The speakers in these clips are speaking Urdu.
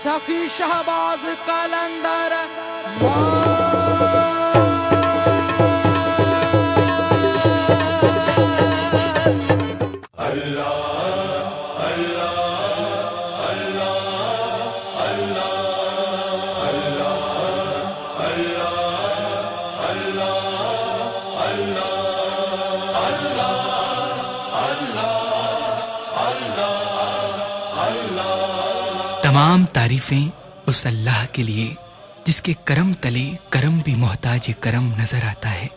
سخی شہباز قلندر تمام تعریفیں اس اللہ کے لیے جس کے کرم تلے کرم بھی محتاج کرم نظر آتا ہے،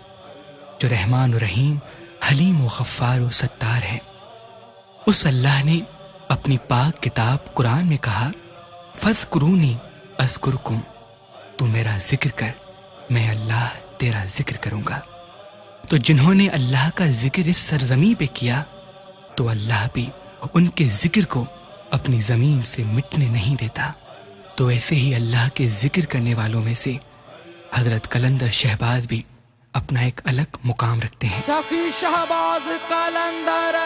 جو رحمان و رحیم، حلیم و غفار و ستار ہے۔ اس اللہ نے اپنی پاک کتاب قرآن میں کہا، فاذکرونی اذکرکم، تو میرا ذکر کر، میں اللہ تیرا ذکر کروں گا۔ تو جنہوں نے اللہ کا ذکر اس سرزمین پہ کیا تو اللہ بھی ان کے ذکر کو اپنی زمین سے مٹنے نہیں دیتا۔ تو ایسے ہی اللہ کے ذکر کرنے والوں میں سے حضرت قلندر شہباز بھی اپنا ایک الگ مقام رکھتے ہیں۔ سخی شہباز قلندر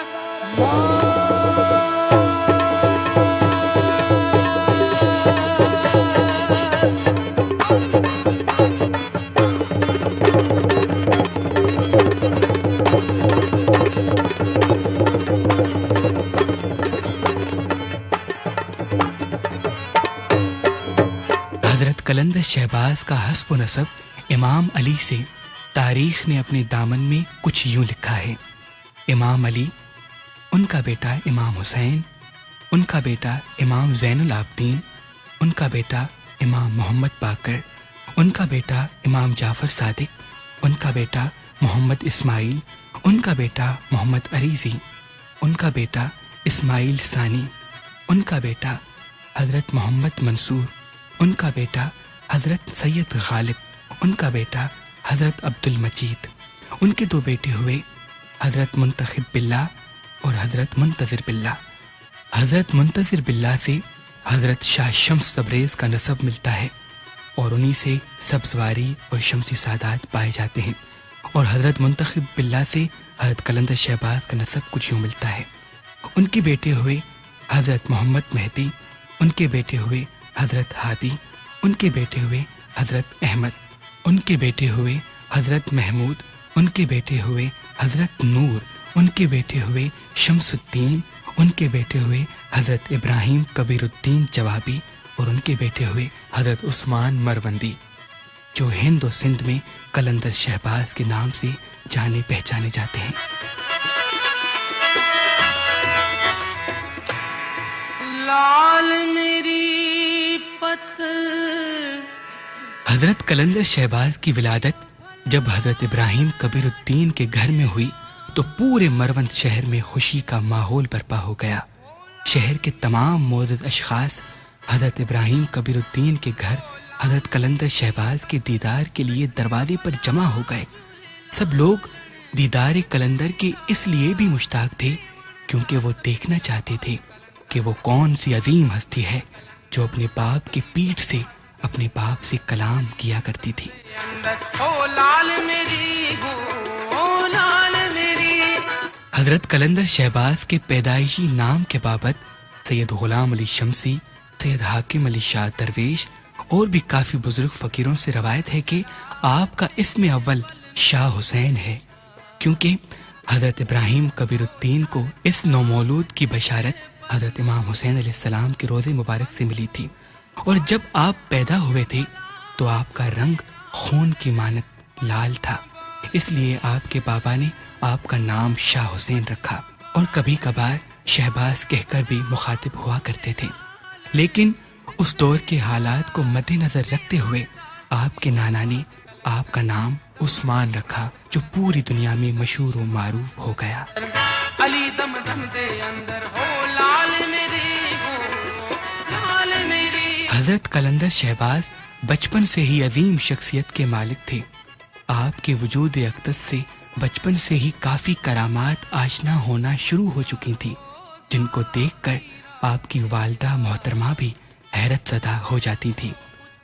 حضرت قلندر شہباز کا حسب و نسب امام علی سے تاریخ نے اپنے دامن میں کچھ یوں لکھا ہے۔ امام علی، ان کا بیٹا امام حسین، ان کا بیٹا امام زین العابدین، ان کا بیٹا امام محمد باقر، ان کا بیٹا امام جعفر صادق، ان کا بیٹا محمد اسماعیل، ان کا بیٹا محمد عریضی، ان کا بیٹا اسماعیل ثانی، ان کا بیٹا حضرت محمد منصور، ان کا بیٹا حضرت سید غالب، ان کا بیٹا حضرت عبد المجید، ان کے دو بیٹے ہوئے حضرت منتخب باللہ اور حضرت منتظر باللہ۔ حضرت منتظر باللہ سے حضرت شاہ شمس تبریز کا نسب ملتا ہے اور انہی سے سبزواری اور شمسی سادات پائے جاتے ہیں، اور حضرت منتخب باللہ سے حضرت قلندر شہباز کا نسب کچھ یوں ملتا ہے۔ ان کے بیٹے ہوئے حضرت محمد مہدی، ان کے بیٹے ہوئے حضرت ہادی، ان کے بیٹے ہوئے حضرت احمد، ان کے بیٹے ہوئے حضرت محمود، ان کے بیٹے ہوئے حضرت نور، ان کے بیٹے ہوئے شمس الدین، ان کے بیٹے ہوئے حضرت ابراہیم کبیر الدین جوابی، اور ان کے بیٹے ہوئے حضرت عثمان مروندی، جو ہند و سندھ میں قلندر شہباز کے نام سے جانے پہچانے جاتے ہیں۔ لال میری حضرت قلندر شہباز کی ولادت جب حضرت ابراہیم کبیر الدین کے گھر میں ہوئی تو پورے مروند شہر میں خوشی کا ماحول برپا ہو گیا۔ شہر کے تمام معزز اشخاص حضرت ابراہیم کبیر الدین کے گھر حضرت قلندر شہباز کے دیدار کے لیے دروازے پر جمع ہو گئے۔ سب لوگ دیدار قلندر کے اس لیے بھی مشتاق تھے کیونکہ وہ دیکھنا چاہتے تھے کہ وہ کون سی عظیم ہستی ہے جو اپنے باپ کی پیٹھ سے اپنے باپ سے کلام کیا کرتی تھی۔ حضرت قلندر شہباز کے پیدائشی نام کے بابت سید غلام علی شمسی، سید حاکم علی شاہ درویش اور بھی کافی بزرگ فقیروں سے روایت ہے کہ آپ کا اسم اول شاہ حسین ہے، کیونکہ حضرت ابراہیم کبیر الدین کو اس نومولود کی بشارت حضرت امام حسین علیہ السلام کے روزے مبارک سے ملی تھی، اور جب آپ پیدا ہوئے تھے تو آپ کا رنگ خون کی مانند لال تھا، اس لیے آپ کے بابا نے آپ کا نام شاہ حسین رکھا، اور کبھی کبھار شہباز کہہ کر بھی مخاطب ہوا کرتے تھے۔ لیکن اس دور کے حالات کو مد نظر رکھتے ہوئے آپ کے نانا نے آپ کا نام عثمان رکھا، جو پوری دنیا میں مشہور و معروف ہو گیا۔ علی دم دم دے اندر ہو لال میری ہو لال میری۔ حضرت قلندر شہباز بچپن سے ہی عظیم شخصیت کے مالک تھے۔ آپ کے وجود اقدس سے بچپن سے ہی کافی کرامات آشنا ہونا شروع ہو چکی تھی، جن کو دیکھ کر آپ کی والدہ محترمہ بھی حیرت زدہ ہو جاتی تھی،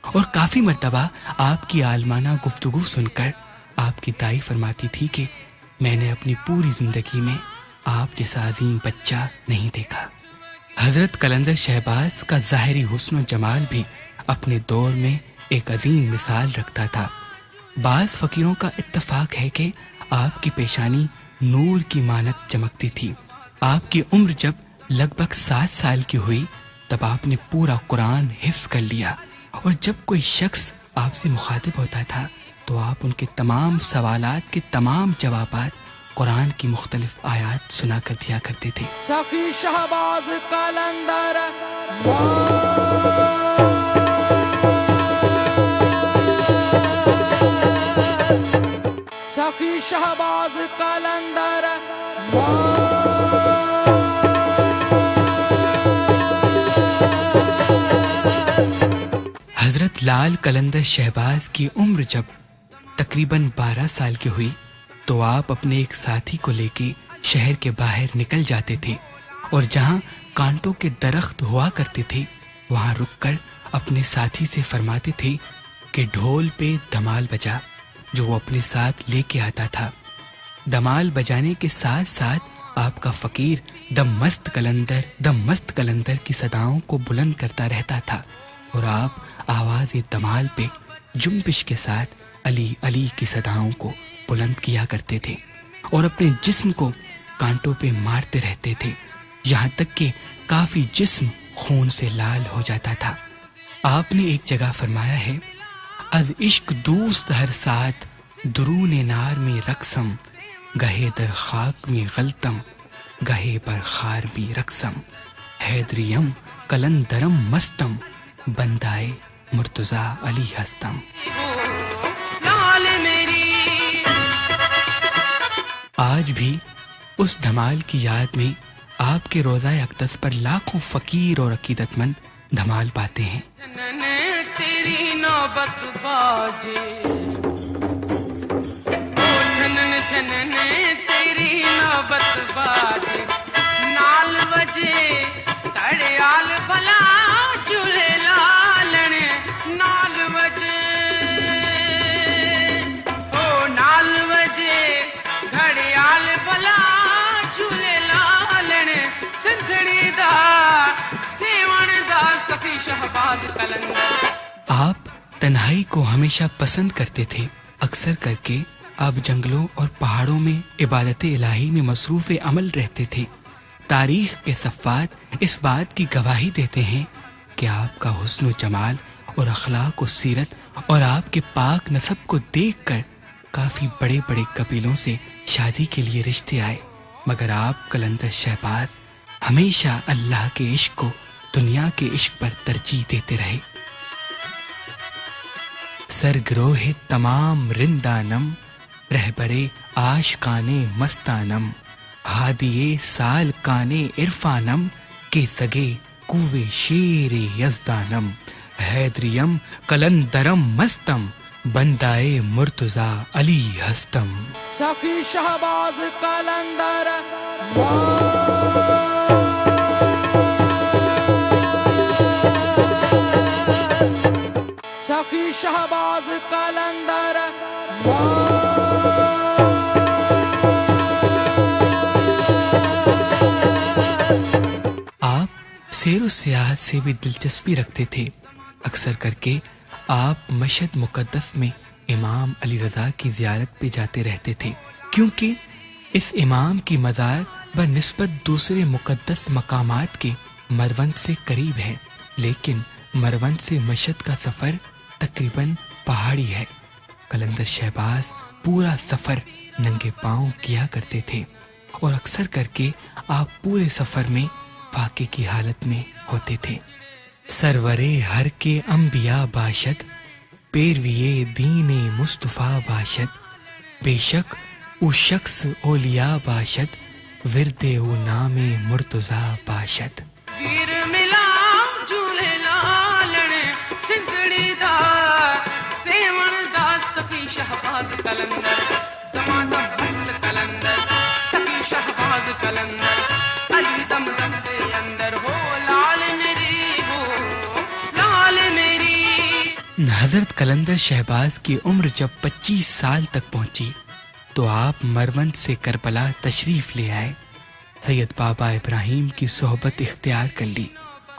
اور کافی مرتبہ آپ کی عالمانہ گفتگو سن کر آپ کی دائی فرماتی تھی کہ میں نے اپنی پوری زندگی میں آپ جیسا عظیم بچہ نہیں دیکھا۔ حضرت قلندر شہباز کا ظاہری حسن و جمال بھی اپنے دور میں ایک عظیم مثال رکھتا تھا۔ بعض فقیروں کا اتفاق ہے کہ آپ کی پیشانی نور کی مانت چمکتی تھی۔ آپ کی عمر جب لگ بھگ 7 سال کی ہوئی تب آپ نے پورا قرآن حفظ کر لیا، اور جب کوئی شخص آپ سے مخاطب ہوتا تھا تو آپ ان کے تمام سوالات کے تمام جوابات قرآن کی مختلف آیات سنا کر دیا کرتے تھے۔ سخی شہباز قلندر سخی شہباز قلندر حضرت لال قلندر شہباز کی عمر جب تقریباً 12 سال کی ہوئی تو آپ اپنے ایک ساتھی کو لے کے شہر کے باہر نکل جاتے تھے، اور جہاں کانٹوں کے درخت ہوا کرتے تھے وہاں رک کر اپنے ساتھی سے فرماتے تھے کہ ڈھول پہ دھمال بجا، جو وہ اپنے ساتھ لے کے آتا تھا۔ دھمال بجانے کے ساتھ ساتھ آپ کا فقیر دم مست قلندر کی صداؤں کو بلند کرتا رہتا تھا، اور آپ آواز دمال پہ جنبش کے ساتھ علی علی کی صداؤں کو بلند کیا کرتے تھے، اور اپنے جسم کو کانٹوں پہ مارتے رہتے تھے، یہاں تک کہ کافی جسم خون سے لال ہو جاتا تھا۔ آپ نے ایک جگہ فرمایا ہے، از عشق دوست ہر ساتھ درون نار میں رقصم، گہے در خاک میں غلطم گہے پر خار بھی رقصم، حیدریم کلندرم مستم بندائے مرتضیٰ علی ہستم۔ آج بھی اس دھمال کی یاد میں آپ کے روضہ اقدس پر لاکھوں فقیر اور عقیدت مند دھمال پاتے ہیں۔ تیری نوبت باجے چھنن تیری نوبت باجے، نال وجے تڑیال بلا جھولے لالن، نال وجے او نال وجے گھڑیال بلا جھولے لالن، سندھڑی دا سیون دا سخی شہباز قلندر۔ آپ تنہائی کو ہمیشہ پسند کرتے تھے۔ اکثر کر کے آپ جنگلوں اور پہاڑوں میں عبادت الہی میں مصروف عمل رہتے تھے۔ تاریخ کے صفحات اس بات کی گواہی دیتے ہیں کہ آپ کا حسن و جمال اور اخلاق و سیرت اور آپ کے پاک نسب کو دیکھ کر کافی بڑے بڑے قبیلوں سے شادی کے لیے رشتے آئے، مگر آپ قلندر شہباز ہمیشہ اللہ کے عشق کو دنیا کے عشق پر ترجیح دیتے رہے۔ سرگروہ تمام رندانم رہبرے عاشقانے مستانم، ہادیے سال کانے عرفانم کے سگے کوے شیر یزدانم، حیدریم کلندرم مستم بندائے مرتضیٰ علی ہستم۔ سخی شہباز قلندر سخی شہباز قلندر آپ سیر و سیاحت سے بھی دلچسپی رکھتے تھے۔ اکثر کر کے آپ مشہد مقدس میں امام علی رضا کی زیارت پہ جاتے رہتے تھے، کیونکہ اس امام کی مزار بنسبت دوسرے مقدس مقامات کے مروند سے قریب ہے، لیکن مروند سے مشہد کا سفر تقریباً پہاڑی ہے۔ قلندر شہباز پورا سفر ننگے پاؤں کیا کرتے تھے، اور اکثر کر کے آپ پورے سفر میں فاقے کی حالت میں ہوتے تھے۔ سرورے ہر کے انبیاء باشد، پیرویے دین مصطفیٰ باشد، بے شک او شخص اولیاء باشد، ورد او نام مرتضیٰ باشد۔ ویر ملا جھولے لالن، سندھڑی دا سیون دا سخی شہباز قلندر، دمادم مست قلندر سخی شہباز قلندر، علی دم دم دے اندر ہو لال میری، ہو لال میری۔ حضرت قلندر شہباز کی عمر جب 25 سال تک پہنچی تو آپ مروند سے کربلا تشریف لے آئے۔ سید بابا ابراہیم کی صحبت اختیار کر لی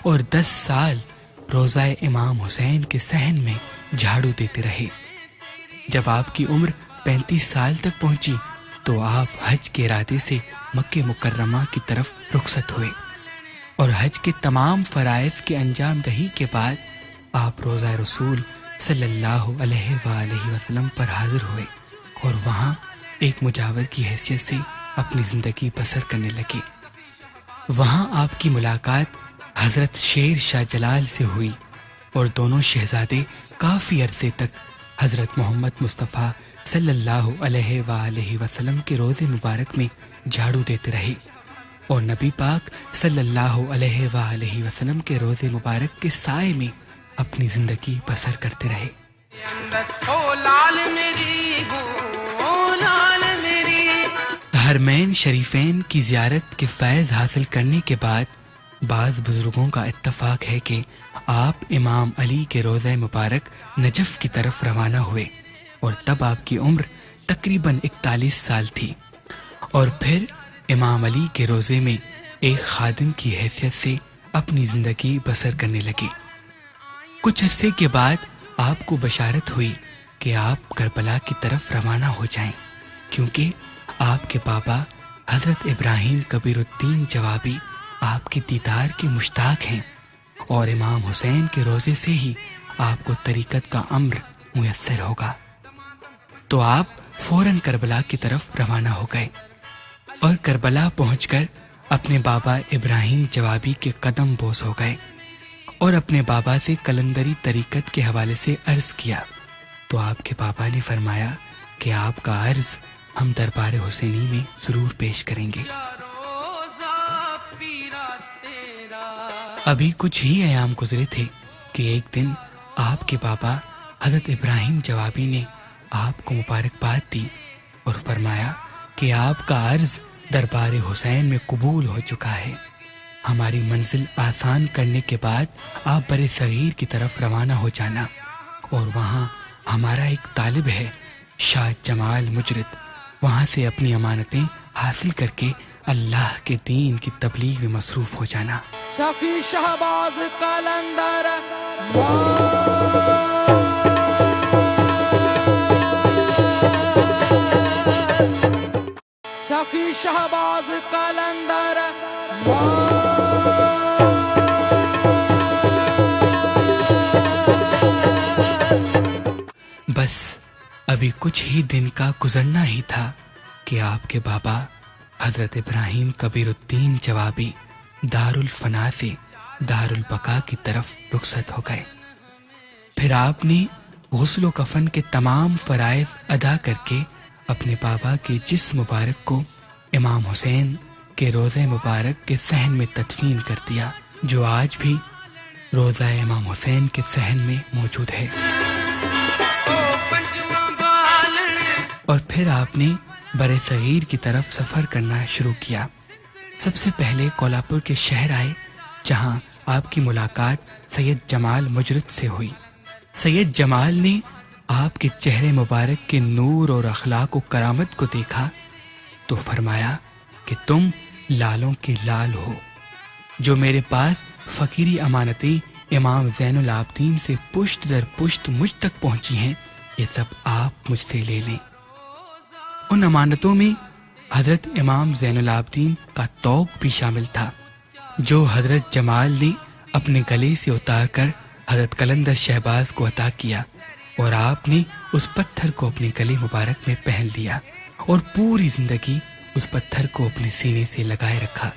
اور 10 سال روضہ امام حسین کے صحن میں جھاڑو دیتے رہے۔ جب آپ کی عمر 35 سال تک پہنچی تو آپ حج کے ارادے سے مکہ مکرمہ کی طرف رخصت ہوئے، اور حج کے تمام فرائض کے انجام دہی کے بعد آپ روضہ رسول صلی اللہ علیہ وآلہ وسلم پر حاضر ہوئے اور وہاں ایک مجاور کی حیثیت سے اپنی زندگی بسر کرنے لگے۔ وہاں آپ کی ملاقات حضرت شیر شاہ جلال سے ہوئی اور دونوں شہزادے کافی عرصے تک حضرت محمد مصطفیٰ صلی اللہ علیہ وآلہ وسلم کے روضے مبارک میں جھاڑو دیتے رہے اور نبی پاک صلی اللہ علیہ وآلہ وسلم کے روضے مبارک کے سائے میں اپنی زندگی بسر کرتے رہے۔ حرمین شریفین کی زیارت کے فیض حاصل کرنے کے بعد بعض بزرگوں کا اتفاق ہے کہ آپ امام علی کے روضہ مبارک نجف کی طرف روانہ ہوئے، اور تب آپ کی عمر تقریباً 41 سال تھی، اور پھر امام علی کے روضے میں ایک خادم کی حیثیت سے اپنی زندگی بسر کرنے لگے۔ کچھ عرصے کے بعد آپ کو بشارت ہوئی کہ آپ کربلا کی طرف روانہ ہو جائیں، کیونکہ آپ کے بابا حضرت ابراہیم کبیر الدین جوابی آپ کے دیدار کے مشتاق ہیں، اور امام حسین کے روضے سے ہی آپ کو طریقت کا امر میسر ہوگا۔ تو آپ فوراً کربلا کی طرف روانہ ہو گئے اور کربلا پہنچ کر اپنے بابا ابراہیم جوابی کے قدم بوس ہو گئے اور اپنے بابا سے کلندری طریقت کے حوالے سے عرض کیا، تو آپ کے بابا نے فرمایا کہ آپ کا عرض ہم دربار حسینی میں ضرور پیش کریں گے۔ ابھی کچھ ہی ایام گزرے تھے کہ ایک دن آپ کے بابا حضرت ابراہیم جوابی نے آپ کو مبارکباد دی اور فرمایا کہ آپ کا عرض دربار حسین میں قبول ہو چکا ہے۔ ہماری منزل آسان کرنے کے بعد آپ بر صغیر کی طرف روانہ ہو جانا، اور وہاں ہمارا ایک طالب ہے شاہ جمال مجرد، وہاں سے اپنی امانتیں حاصل کر کے اللہ کے دین کی تبلیغ میں مصروف ہو جانا۔ سخی شہباز قلندر سخی شہباز قلندر بس ابھی کچھ ہی دن کا گزرنا ہی تھا کہ آپ کے بابا حضرت ابراہیم کبیر الدین جوابی دار الفنا سے دار البقا کی طرف رخصت ہو گئے۔ پھر آپ نے غسل و کفن کے تمام فرائض ادا کر کے اپنے بابا کے جسم مبارک کو امام حسین کے روضہ مبارک کے صحن میں تدفین کر دیا، جو آج بھی روضہ امام حسین کے صحن میں موجود ہے۔ اور پھر آپ نے برِ صغیر کی طرف سفر کرنا شروع کیا۔ سب سے پہلے کولہاپور کے شہر آئے، جہاں آپ کی ملاقات سید جمال مجرد سے ہوئی۔ سید جمال نے آپ کے چہرے مبارک کے نور اور اخلاق و کرامت کو دیکھا تو فرمایا کہ تم لالوں کے لال ہو، جو میرے پاس فقیری امانتیں امام زین العابدین سے پشت در پشت مجھ تک پہنچی ہیں، یہ سب آپ مجھ سے لے لیں۔ ان امانتوں میں حضرت امام زین العابدین کا توق بھی شامل تھا، جو حضرت جمال نے اپنے گلے سے اتار کر حضرت قلندر شہباز کو عطا کیا، اور آپ نے اس پتھر کو اپنے گلے مبارک میں پہن لیا اور پوری زندگی اس پتھر کو اپنے سینے سے لگائے رکھا۔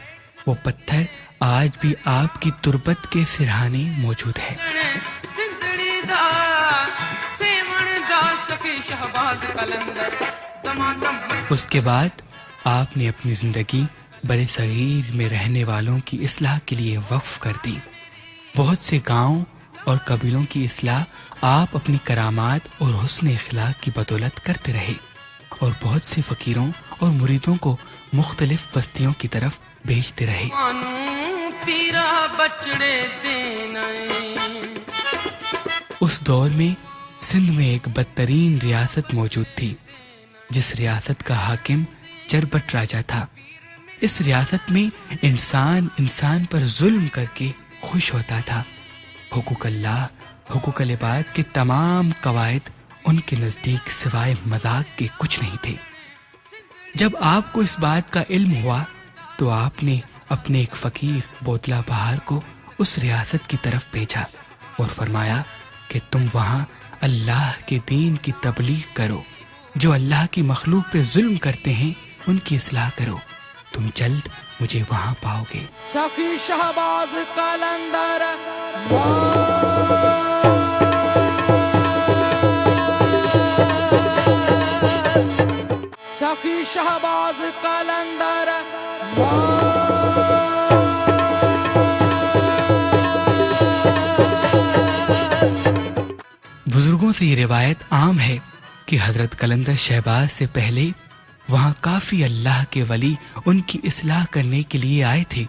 وہ پتھر آج بھی آپ کی تربت کے سرہانے موجود ہے۔ اس کے بعد آپ نے اپنی زندگی برِ صغیر میں رہنے والوں کی اصلاح کے لیے وقف کر دی۔ بہت سے گاؤں اور قبیلوں کی اصلاح آپ اپنی کرامات اور حسن اخلاق کی بدولت کرتے رہے، اور بہت سے فقیروں اور مریدوں کو مختلف بستیوں کی طرف بھیجتے رہے۔ اس دور میں سندھ میں ایک بدترین ریاست موجود تھی، جس ریاست کا حاکم چربٹ راجہ تھا۔ اس ریاست میں انسان انسان پر ظلم کر کے خوش ہوتا تھا۔ حقوق اللہ، حقوق العباد کے تمام قواعد ان کے نزدیک سوائے مذاق کے کچھ نہیں تھے۔ جب آپ کو اس بات کا علم ہوا تو آپ نے اپنے ایک فقیر بودلہ بہار کو اس ریاست کی طرف بھیجا اور فرمایا کہ تم وہاں اللہ کے دین کی تبلیغ کرو، جو اللہ کی مخلوق پہ ظلم کرتے ہیں ان کی اصلاح کرو، تم جلد مجھے وہاں پاؤ گے۔ سخی شہباز قلندر سخی شہباز قلندر بزرگوں سے یہ روایت عام ہے کہ حضرت قلندر شہباز سے پہلے وہاں کافی اللہ کے ولی ان کی اصلاح کرنے کے لیے آئے تھے،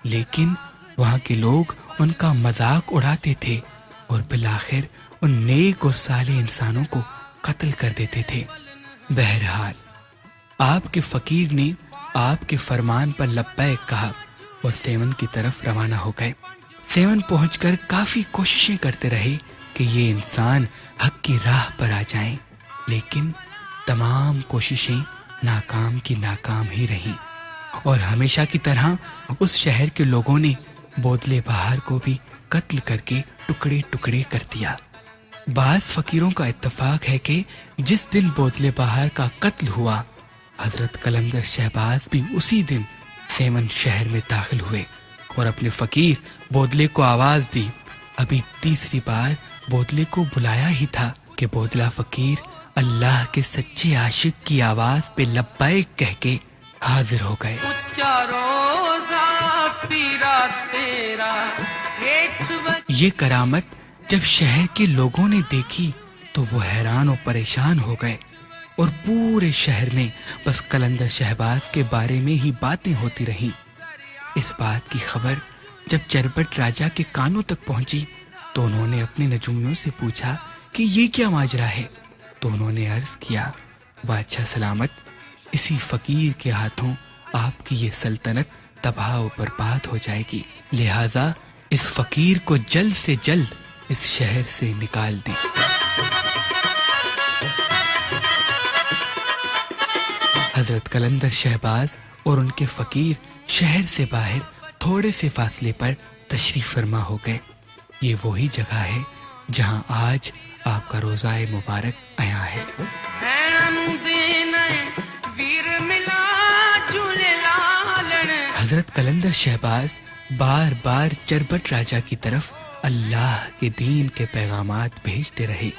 لیکن وہاں کے لوگ ان کا مذاق اڑاتے تھے اور بالآخر ان نیک اور صالح انسانوں کو قتل کر دیتے تھے۔ بہرحال آپ کے فقیر نے آپ کے فرمان پر لبیک کہا اور سیون کی طرف روانہ ہو گئے۔ سیون پہنچ کر کافی کوششیں کرتے رہے کہ یہ انسان حق کی راہ پر آ جائیں، لیکن تمام کوششیں ناکام کی ناکام ہی رہیں، اور ہمیشہ کی طرح اس شہر کے لوگوں نے بودلے بہار کو بھی قتل کر کے ٹکڑے ٹکڑے کر دیا۔ بعض فقیروں کا اتفاق ہے کہ جس دن بودلے بہار کا قتل ہوا، حضرت قلندر شہباز بھی اسی دن سیون شہر میں داخل ہوئے اور اپنے فقیر بودلے کو آواز دی۔ ابھی تیسری بار بودلے کو بلایا ہی تھا کہ بودلہ فقیر اللہ کے سچے عاشق کی آواز پہ لبیک کہہ کے حاضر ہو گئے۔ یہ کرامت جب شہر کے لوگوں نے دیکھی تو وہ حیران و پریشان ہو گئے، اور پورے شہر میں بس قلندر شہباز کے بارے میں ہی باتیں ہوتی رہیں۔ اس بات کی خبر جب چربٹ راجا کے کانوں تک پہنچی تو انہوں نے اپنے نجومیوں سے پوچھا کہ یہ کیا ماجرا ہے، تو انہوں نے عرض کیا، بادشاہ سلامت، اسی فقیر کے ہاتھوں آپ کی یہ سلطنت تباہ و برباد ہو جائے گی، لہذا اس فقیر کو جلد سے جلد اس شہر سے نکال دیں۔ حضرت قلندر شہباز اور ان کے فقیر شہر سے باہر تھوڑے سے فاصلے پر تشریف فرما ہو گئے۔ یہ وہی جگہ ہے جہاں آج آپ کا روضہ مبارک عیاں ہے۔ حضرت قلندر شہباز بار بار چربٹ راجا کی طرف اللہ کے دین کے پیغامات بھیجتے رہے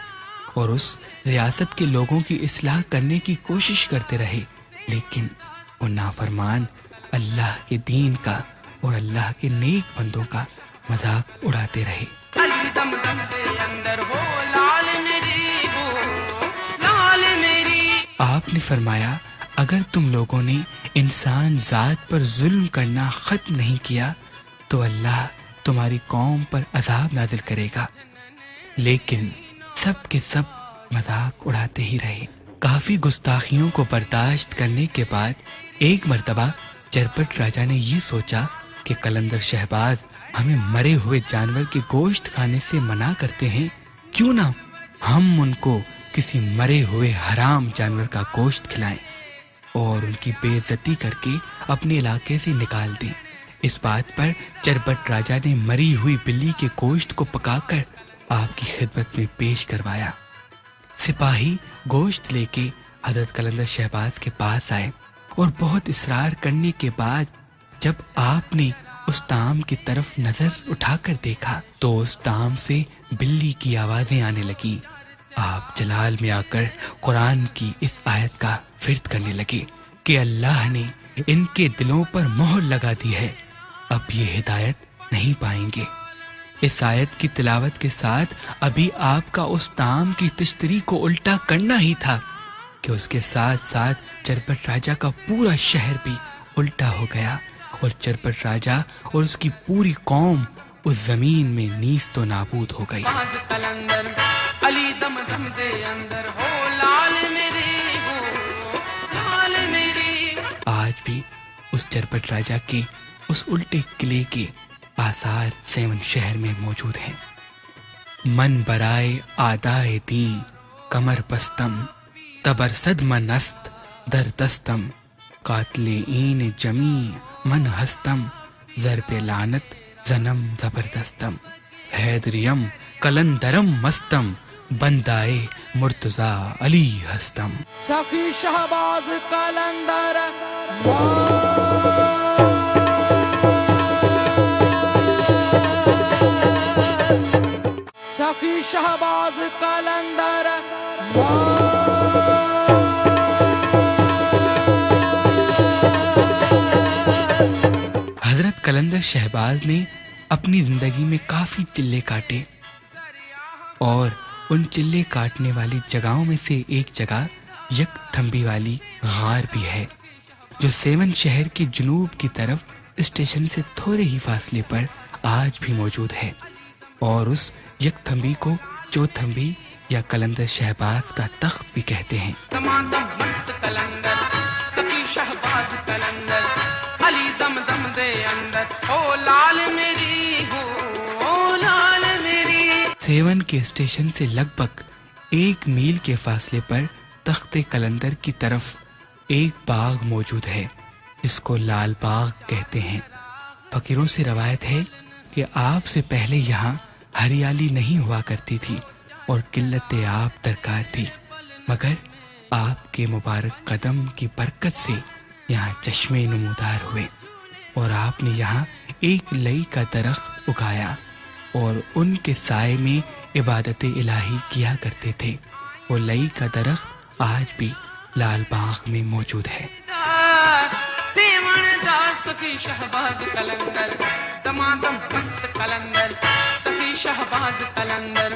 اور اس ریاست کے لوگوں کی اصلاح کرنے کی کوشش کرتے رہے، لیکن وہ نافرمان اللہ کے دین کا اور اللہ کے نیک بندوں کا مذاق اڑاتے رہے۔ آپ نے فرمایا، اگر تم لوگوں نے انسان ذات پر ظلم کرنا ختم نہیں کیا تو اللہ تمہاری قوم پر عذاب نازل کرے گا، لیکن سب کے سب مذاق اڑاتے ہی رہے۔ کافی گستاخیوں کو برداشت کرنے کے بعد ایک مرتبہ چربٹ راجا نے یہ سوچا کہ قلندر شہباز ہمیں مرے ہوئے جانور کے گوشت کھانے سے منع کرتے ہیں، کیوں نہ ہم ان کو کسی مرے ہوئے حرام جانور کا گوشت کھلائیں اور ان کی بے عزتی کر کے اپنے علاقے سے نکال دیں۔ اس بات پر چربٹ راجا نے مری ہوئی بلی کے گوشت کو پکا کر آپ کی خدمت میں پیش کروایا۔ سپاہی گوشت لے کے حضرت قلندر شہباز کے پاس آئے اور بہت اصرار کرنے کے بعد جب آپ نے اس طعام کی طرف نظر اٹھا کر دیکھا تو اس طعام سے بلی کی آوازیں آنے لگیں۔ آپ جلال میں آ کر قرآن کی اس آیت کا ورد کرنے لگے کہ اللہ نے ان کے دلوں پر مہر لگا دی ہے، اب یہ ہدایت نہیں پائیں گے۔ اس آیت کی تلاوت کے ساتھ ابھی آپ کا اس طعام کی تشتری کو الٹا کرنا ہی تھا کہ اس کے ساتھ ساتھ چربٹ راجا کا پورا شہر بھی الٹا ہو گیا اور چربٹ راجا اور اس کی پوری قوم اس زمین میں نیست و نابود ہو گئی۔ آج بھی اس چرپٹ راجا کے اس الٹے قلعے کے آثار سیون شہر میں موجود ہیں۔ من برائے آدائے دین کمر پستم، تبرصد من است در دستم، قاتل این جمی من ہستم، ضرب لعنت زنم زبردستم، حیدریم کلندرم مستم، بندائے مرتضی علی ہستم۔ سخی شہباز کلندر سخی شہباز کلندر حضرت کلندر شہباز نے اپنی زندگی میں کافی چلے کاٹے، اور ان چلے کاٹنے والی جگہوں میں سے ایک جگہ یک تھمبی والی غار بھی ہے، جو سیون شہر کے جنوب کی طرف اسٹیشن سے تھوڑے ہی فاصلے پر آج بھی موجود ہے، اور اس یک تھمبی کو چوتھمبی یا کلندر شہباز کا تخت بھی کہتے ہیں۔ تمادم مست کلندر سخی شہباز کلندر، علی دم دم دے اندر، او لال میری ہو لال میری۔ سیون کے اسٹیشن سے لگ بھگ 1 میل کے فاصلے پر تخت کلندر کی طرف ایک باغ موجود ہے، جس کو لال باغ کہتے ہیں۔ فقیروں سے روایت ہے کہ آپ سے پہلے یہاں ہریالی نہیں ہوا کرتی تھی اور قلت آب درکار تھی، مگر آپ کے مبارک قدم کی برکت سے یہاں چشمے نمودار ہوئے، اور آپ نے یہاں ایک لئی کا درخت اگایا اور ان کے سائے میں عبادت الہی کیا کرتے تھے۔ وہ لئی کا درخت آج بھی لال باغ میں موجود ہے۔ سیون دا سخی شہباز کلندر، دمادم مست کلندر سخی شہباز کلندر،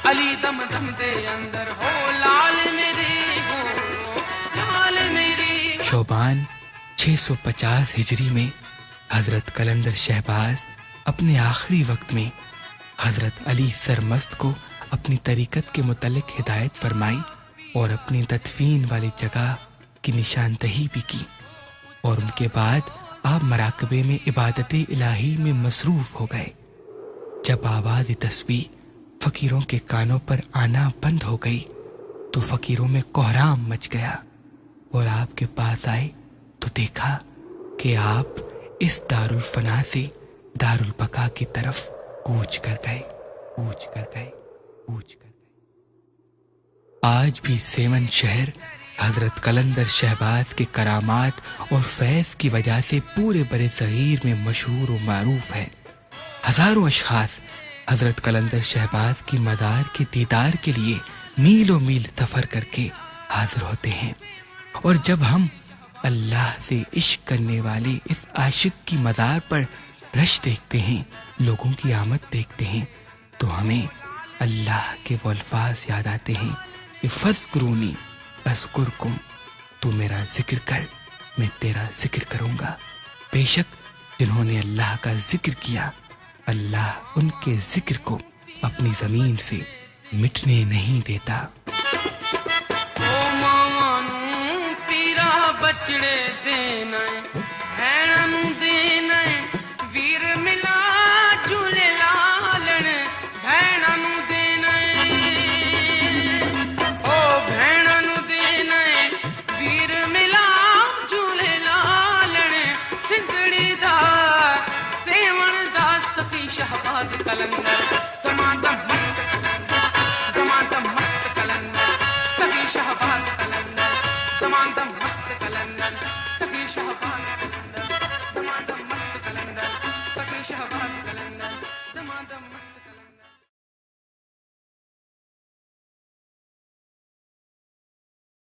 علی دم دم دے اندر، ہو لال میری ہو لال میری۔ شعبان 650 ہجری میں حضرت کلندر شہباز اپنے آخری وقت میں حضرت علی سرمست کو اپنی طریقت کے متعلق ہدایت فرمائی اور اپنی تدفین والی جگہ کی نشاندہی بھی کی، اور ان کے بعد آپ مراقبے میں عبادت الہی میں مصروف ہو گئے۔ جب آواز تسبیح فقیروں کے کانوں پر آنا بند ہو گئی تو فقیروں میں کوہرام مچ گیا، اور آپ کے پاس آئے تو دیکھا کہ آپ اس دارالفنا سے دارالبقا کی طرف کوچ کر گئے۔ آج بھی سیون شہر حضرت کلندر شہباز کے کرامات اور فیض کی وجہ سے پورے برِ صغیر میں مشہور و معروف ہے۔ ہزاروں اشخاص حضرت کلندر شہباز کی مزار کے دیدار کے لیے میلوں میل سفر کر کے حاضر ہوتے ہیں، اور جب ہم اللہ سے عشق کرنے والے اس عاشق کی مزار پر رش دیکھتے ہیں، لوگوں کی آمد دیکھتے ہیں، تو ہمیں اللہ کے وہ الفاظ یاد آتے ہیں کہ فذکرونی اذکرکم، تو میرا ذکر کر میں تیرا ذکر کروں گا۔ بے شک جنہوں نے اللہ کا ذکر کیا، اللہ ان کے ذکر کو اپنی زمین سے مٹنے نہیں دیتا۔ او ماما نوں پیرا بچڑے دینا